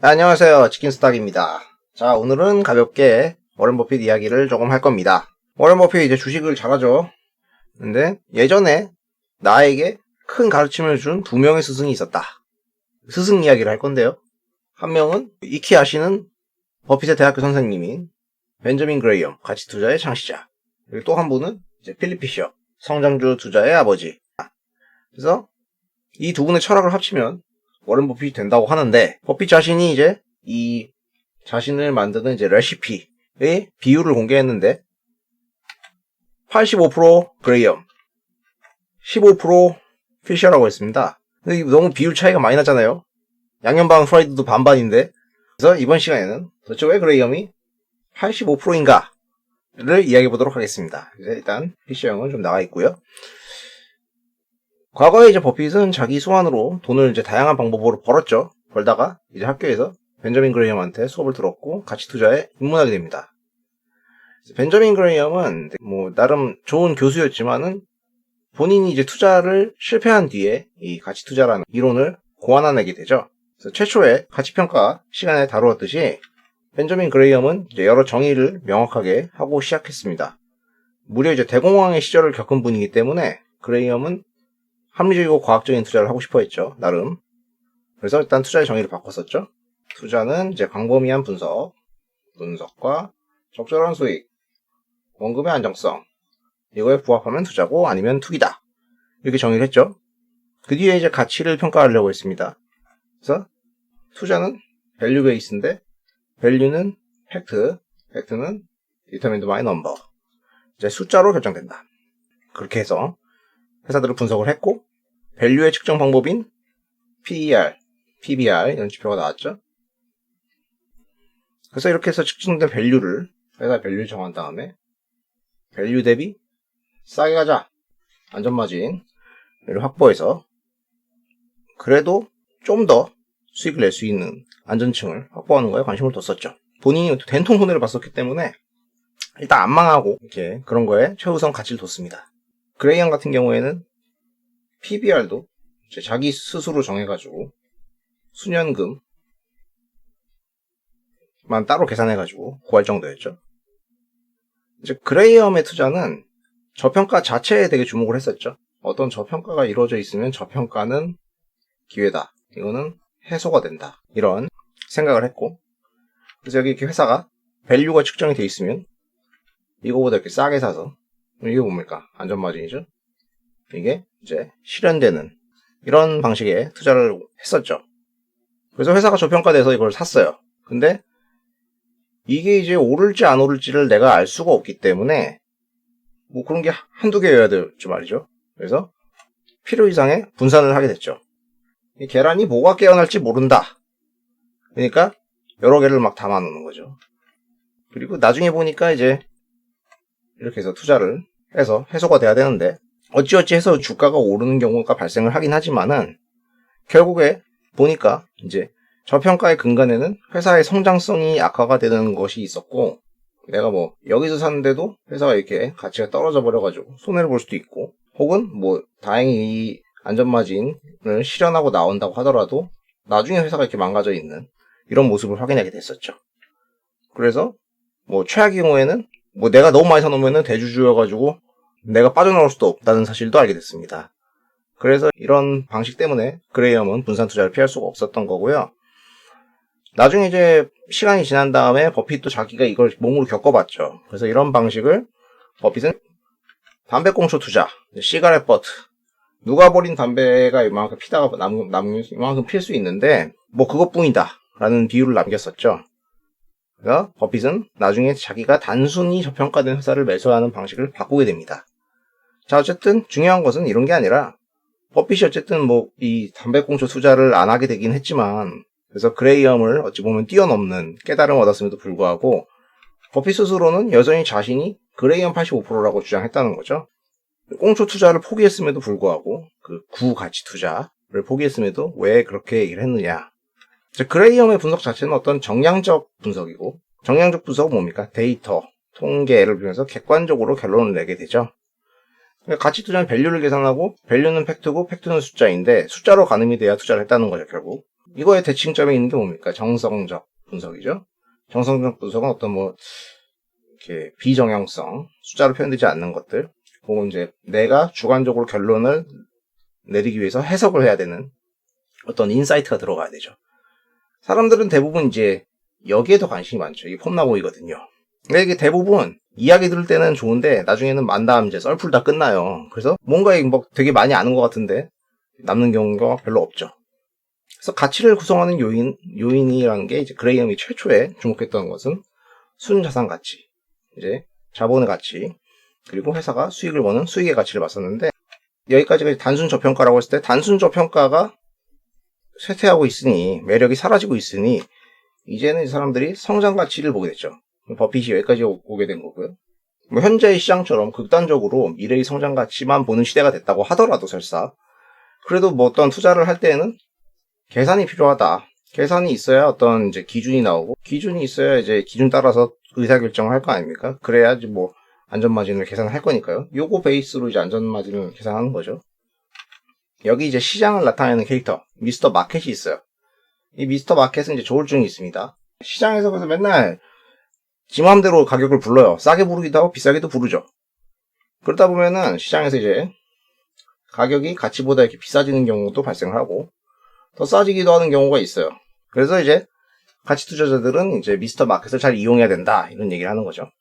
안녕하세요. 치킨스탁입니다. 자, 오늘은 가볍게 워렌 버핏 이야기를 조금 할 겁니다. 워렌 버핏 이제 주식을 잘하죠. 근데 예전에 나에게 큰 가르침을 준 두 명의 스승이 있었다. 스승 이야기를 할 건데요. 한 명은 익히 아시는 버핏의 대학교 선생님인 벤저민 그레이엄, 가치 투자의 창시자. 그리고 또 한 분은 이제 필립 피셔, 성장주 투자의 아버지. 그래서 이 두 분의 철학을 합치면 워렌 버핏이 된다고 하는데, 버핏 자신이 이제 이 자신을 만드는 이제 레시피의 비율을 공개했는데 85% 그레이엄, 15% 피셔라고 했습니다. 근데 너무 비율 차이가 많이 나잖아요. 양념반 프라이드도 반반인데. 그래서 이번 시간에는 도대체 왜 그레이엄이 85%인가를 이야기해 보도록 하겠습니다. 일단 피셔 형은 좀 나가 있고요. 과거에 이제 버핏은 자기 수완으로 돈을 이제 다양한 방법으로 벌었죠. 벌다가 이제 학교에서 벤저민 그레이엄한테 수업을 들었고 가치 투자에 입문하게 됩니다. 벤저민 그레이엄은 뭐 나름 좋은 교수였지만은 본인이 이제 투자를 실패한 뒤에 이 가치 투자라는 이론을 고안해내게 되죠. 그래서 최초의 가치 평가 시간에 다루었듯이 벤저민 그레이엄은 이제 여러 정의를 명확하게 하고 시작했습니다. 무려 이제 대공황의 시절을 겪은 분이기 때문에 그레이엄은 합리적이고 과학적인 투자를 하고 싶어 했죠, 나름. 그래서 일단 투자의 정의를 바꿨었죠. 투자는 이제 광범위한 분석과 적절한 수익, 원금의 안정성, 이거에 부합하면 투자고 아니면 투기다. 이렇게 정의를 했죠. 그 뒤에 이제 가치를 평가하려고 했습니다. 그래서 투자는 밸류 베이스인데, 밸류는 팩트, 팩트는 determined by number. 이제 숫자로 결정된다. 그렇게 해서 회사들을 분석을 했고, 밸류의 측정 방법인 PER, PBR 이런 지표가 나왔죠. 그래서 이렇게 해서 측정된 밸류를 회사 밸류 정한 다음에 밸류 대비 싸게 가자, 안전마진을 확보해서 그래도 좀 더 수익을 낼 수 있는 안전층을 확보하는 거에 관심을 뒀었죠. 본인이 된통 손해를 봤었기 때문에 일단 안 망하고 이렇게 그런 거에 최우선 가치를 뒀습니다. 그레이엄 같은 경우에는 PBR도 자기 스스로 정해가지고 수년금만 따로 계산해가지고 구할 정도였죠. 이제 그레이엄의 투자는 저평가 자체에 되게 주목을 했었죠. 어떤 저평가가 이루어져 있으면 저평가는 기회다. 이거는 해소가 된다. 이런 생각을 했고, 그래서 여기 이렇게 회사가 밸류가 측정이 돼 있으면 이거보다 이렇게 싸게 사서, 이게 뭡니까? 안전마진이죠. 이게 이제 실현되는 이런 방식의 투자를 했었죠. 그래서 회사가 저평가돼서 이걸 샀어요. 근데 이게 이제 오를지 안 오를지를 내가 알 수가 없기 때문에 뭐 그런 게 한두 개여야 될지 말이죠. 그래서 필요 이상의 분산을 하게 됐죠. 이 계란이 뭐가 깨어날지 모른다. 그러니까 여러 개를 막 담아 놓는 거죠. 그리고 나중에 보니까 이제 이렇게 해서 투자를 해서 해소가 돼야 되는데 어찌어찌 해서 주가가 오르는 경우가 발생을 하긴 하지만은 결국에 보니까 이제 저평가의 근간에는 회사의 성장성이 악화가 되는 것이 있었고, 내가 뭐 여기서 샀는데도 회사가 이렇게 가치가 떨어져 버려가지고 손해를 볼 수도 있고, 혹은 뭐 다행히 이 안전마진을 실현하고 나온다고 하더라도 나중에 회사가 이렇게 망가져 있는 이런 모습을 확인하게 됐었죠. 그래서 뭐 최악의 경우에는 뭐 내가 너무 많이 사놓으면은 대주주여가지고 내가 빠져나올 수도 없다는 사실도 알게 됐습니다. 그래서 이런 방식 때문에 그레이엄은 분산 투자를 피할 수가 없었던 거고요. 나중에 이제 시간이 지난 다음에 버핏도 자기가 이걸 몸으로 겪어봤죠. 그래서 이런 방식을 버핏은 담배꽁초 투자, 시가렛 버트, 누가 버린 담배가 이만큼 피다가 이만큼 필 수 있는데 뭐 그것뿐이다 라는 비유를 남겼었죠. 그래서 버핏은 나중에 자기가 단순히 저평가된 회사를 매수하는 방식을 바꾸게 됩니다. 자, 어쨌든 중요한 것은 이런 게 아니라 버핏이 어쨌든 뭐 이 담배꽁초 투자를 안 하게 되긴 했지만, 그래서 그레이엄을 어찌 보면 뛰어넘는 깨달음을 얻었음에도 불구하고 버핏 스스로는 여전히 자신이 그레이엄 85%라고 주장했다는 거죠. 꽁초 투자를 포기했음에도 불구하고 그 구가치 투자를 포기했음에도 왜 그렇게 얘기를 했느냐. 그레이엄의 분석 자체는 어떤 정량적 분석이고, 정량적 분석은 뭡니까? 데이터, 통계를 빌면서 객관적으로 결론을 내게 되죠. 가치 투자는 밸류를 계산하고 밸류는 팩트고 팩트는 숫자인데 숫자로 가늠이 돼야 투자를 했다는 거죠, 결국. 이거의 대칭점에 있는 게 뭡니까? 정성적 분석이죠. 정성적 분석은 어떤 뭐 이렇게 비정형성, 숫자로 표현되지 않는 것들, 혹은 이제 내가 주관적으로 결론을 내리기 위해서 해석을 해야 되는 어떤 인사이트가 들어가야 되죠. 사람들은 대부분 이제 여기에 더 관심이 많죠. 이게 폼나무이거든요. 근데 이게 대부분 이야기 들을 때는 좋은데 나중에는 만담 이제 썰풀 다 끝나요. 그래서 뭔가 뭐 되게 많이 아는 것 같은데 남는 경우가 별로 없죠. 그래서 가치를 구성하는 요인이라는 게 이제 그레이엄이 최초에 주목했던 것은 순자산 가치, 이제 자본의 가치, 그리고 회사가 수익을 버는 수익의 가치를 봤었는데, 여기까지가 단순 저평가라고 했을 때 단순 저평가가 쇠퇴하고 있으니, 매력이 사라지고 있으니 이제는 이 사람들이 성장 가치를 보게 됐죠. 버핏이 여기까지 오게 된 거고요. 뭐 현재의 시장처럼 극단적으로 미래의 성장 가치만 보는 시대가 됐다고 하더라도 설사, 그래도 뭐 어떤 투자를 할 때에는 계산이 필요하다. 계산이 있어야 어떤 이제 기준이 나오고, 기준이 있어야 이제 기준 따라서 의사결정을 할 거 아닙니까? 그래야지 뭐 안전마진을 계산할 거니까요. 요거 베이스로 이제 안전마진을 계산하는 거죠. 여기 이제 시장을 나타내는 캐릭터, 미스터 마켓이 있어요. 이 미스터 마켓은 이제 조울증이 있습니다. 시장에서 그래서 맨날 지 맘대로 가격을 불러요. 싸게 부르기도 하고 비싸게도 부르죠. 그러다 보면은 시장에서 이제 가격이 가치보다 이렇게 비싸지는 경우도 발생을 하고, 더 싸지기도 하는 경우가 있어요. 그래서 이제 가치 투자자들은 이제 미스터 마켓을 잘 이용해야 된다, 이런 얘기를 하는 거죠.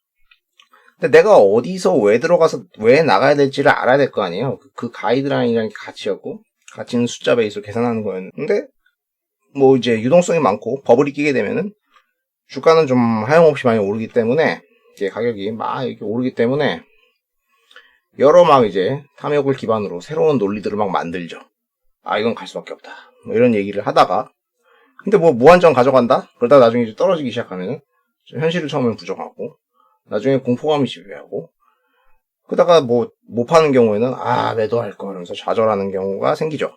근데 내가 어디서 왜 들어가서 왜 나가야 될지를 알아야 될 거 아니에요. 그 가이드라인이라는 게 가치였고, 가치는 숫자 베이스로 계산하는 거였는데, 뭐 이제 유동성이 많고 버블이 끼게 되면은 주가는 좀 하염없이 많이 오르기 때문에, 이제 가격이 막 이렇게 오르기 때문에 여러 막 이제 탐욕을 기반으로 새로운 논리들을 막 만들죠. 아, 이건 갈 수밖에 없다, 뭐 이런 얘기를 하다가, 근데 뭐 무한정 가져간다? 그러다 나중에 이제 떨어지기 시작하면 현실을 처음엔 부정하고, 나중에 공포감이 지배하고, 그러다가 뭐 못 파는 경우에는 매도할 거 이러면서 좌절하는 경우가 생기죠.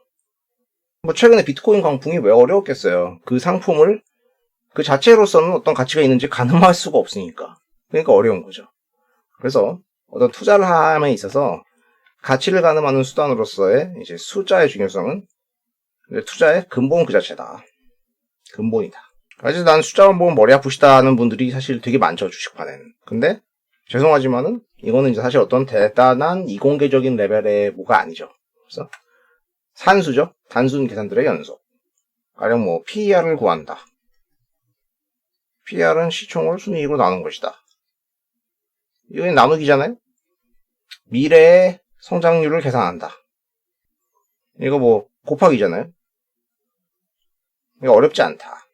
뭐 최근에 비트코인 광풍이 왜 어려웠겠어요. 그 상품을 그 자체로서는 어떤 가치가 있는지 가늠할 수가 없으니까. 그러니까 어려운 거죠. 그래서 어떤 투자를 함에 있어서 가치를 가늠하는 수단으로서의 이제 숫자의 중요성은 투자의 근본 그 자체다. 근본이다. 사실 난 숫자만 보면 머리 아프시다 하는 분들이 사실 되게 많죠, 주식판에는. 근데 죄송하지만은 이거는 이제 사실 어떤 대단한 이공계적인 레벨의 뭐가 아니죠. 그래서 산수죠. 단순 계산들의 연속. 가령 뭐 PER을 구한다. PER은 시총을 순이익으로 나눈 것이다. 이건 나누기잖아요. 미래의 성장률을 계산한다. 이거 뭐 곱하기잖아요. 이거 어렵지 않다.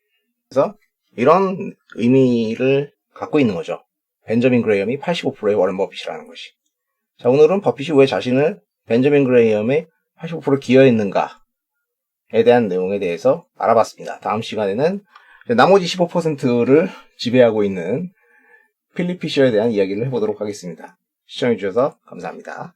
그래서 이런 의미를 갖고 있는 거죠. 벤저민 그레이엄이 85%의 워런 버핏이라는 것이. 자, 오늘은 버핏이 왜 자신을 벤저민 그레이엄의 85% 기여했는가에 대한 내용에 대해서 알아봤습니다. 다음 시간에는 나머지 15%를 지배하고 있는 필립 피셔에 대한 이야기를 해보도록 하겠습니다. 시청해주셔서 감사합니다.